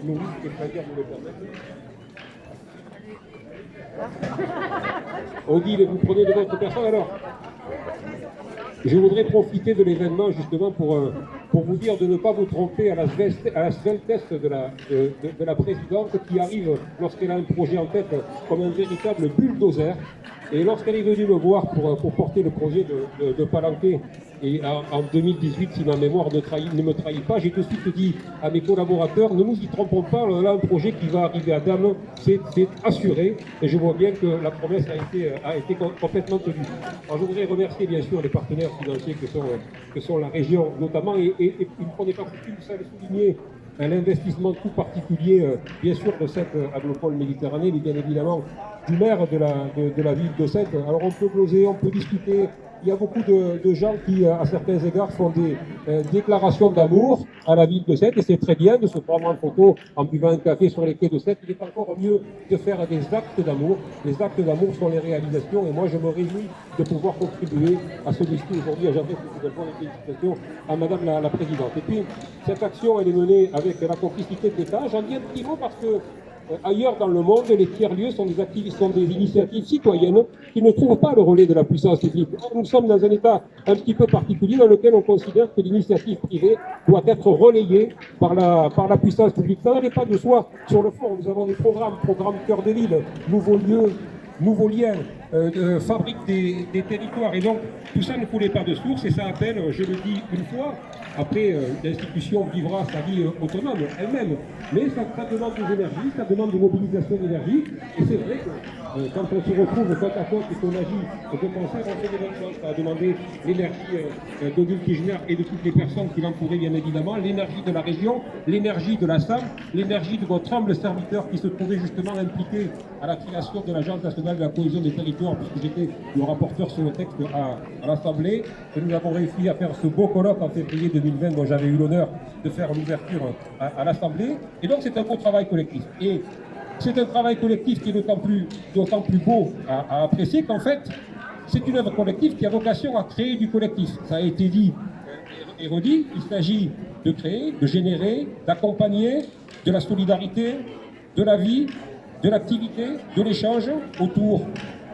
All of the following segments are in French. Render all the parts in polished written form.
Oui, c'est très bien, vous le permettez. On dit, vous prenez de votre personne. Alors, je voudrais profiter de l'événement justement pour vous dire de ne pas vous tromper à la svelte de la présidente qui arrive lorsqu'elle a un projet en tête comme un véritable bulldozer. Et lorsqu'elle est venue me voir pour porter le projet de Palanquet, et en 2018, si ma mémoire ne me trahit pas, j'ai tout de suite dit à mes collaborateurs, ne nous y trompons pas, on a un projet qui va arriver à dame, c'est assuré, et je vois bien que la promesse a été complètement tenue. Alors je voudrais remercier bien sûr les partenaires financiers que sont la région notamment, et une fois n'est pas coutume, ça le souligner, l'investissement tout particulier, bien sûr, de cette agropole Méditerranée, mais bien évidemment du maire de la ville de Sète. Alors on peut gloser, on peut discuter. Il y a beaucoup de gens qui, à certains égards, font des déclarations d'amour à la ville de Sète, et c'est très bien de se prendre en photo en buvant un café sur les quais de Sète. Il est encore mieux de faire des actes d'amour. Les actes d'amour sont les réalisations, et moi je me réjouis de pouvoir contribuer à ce discours aujourd'hui. J'adresse également les félicitations à Madame la Présidente. Et puis, cette action, elle est menée avec la complicité de l'État. J'en dis un petit mot parce que ailleurs dans le monde, les tiers-lieux sont des initiatives citoyennes qui ne trouvent pas le relais de la puissance publique. Or, nous sommes dans un état un petit peu particulier dans lequel on considère que l'initiative privée doit être relayée par la puissance publique. Ça n'allait pas de soi. Sur le fond, nous avons des programmes cœur de ville, nouveaux lieux, nouveaux liens, fabrique des territoires. Et donc, tout ça ne coulait pas de source, et ça appelle, je le dis une fois, après, l'institution vivra sa vie autonome elle-même, mais ça demande des énergies, ça demande des mobilisations d'énergie, et c'est vrai que quand on se retrouve côte à côte et qu'on agit de concert, on fait des bonnes choses. Ça a demandé l'énergie d'Odile Kirchner et de toutes les personnes qui l'entouraient, bien évidemment, l'énergie de la région, l'énergie de la SAM, l'énergie de votre humble serviteur qui se trouvait justement impliqué à la création de l'Agence nationale de la cohésion des territoires, puisque j'étais le rapporteur sur le texte à l'Assemblée, et nous avons réussi à faire ce beau colloque en février 2020 dont j'avais eu l'honneur de faire l'ouverture à l'Assemblée. Et donc c'est un beau travail collectif. Et c'est un travail collectif qui est d'autant plus beau à apprécier qu'en fait, c'est une œuvre collective qui a vocation à créer du collectif. Ça a été dit et redit, il s'agit de créer, de générer, d'accompagner de la solidarité, de la vie, de l'activité, de l'échange autour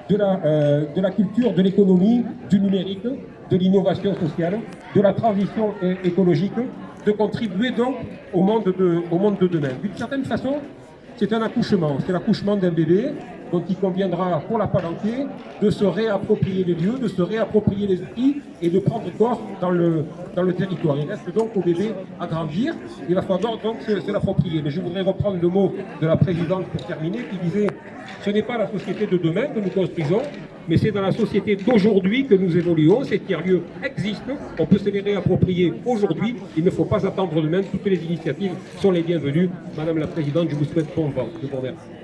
de la culture, de l'économie, du numérique, de l'innovation sociale, de la transition écologique, de contribuer donc au monde de demain. D'une certaine façon, c'est un accouchement, c'est l'accouchement d'un bébé, donc il conviendra pour la Palanquet de se réapproprier les lieux, de se réapproprier les outils et de prendre corps dans le territoire. Il reste donc au bébé à grandir, il va falloir donc se l'approprier. Mais je voudrais reprendre le mot de la présidente pour terminer, qui disait « Ce n'est pas la société de demain que nous construisons, mais c'est dans la société d'aujourd'hui que nous évoluons. Ces tiers-lieux existent, on peut se les réapproprier aujourd'hui. Il ne faut pas attendre demain, toutes les initiatives sont les bienvenues. » Madame la Présidente, je vous souhaite bon vent. Je vous remercie.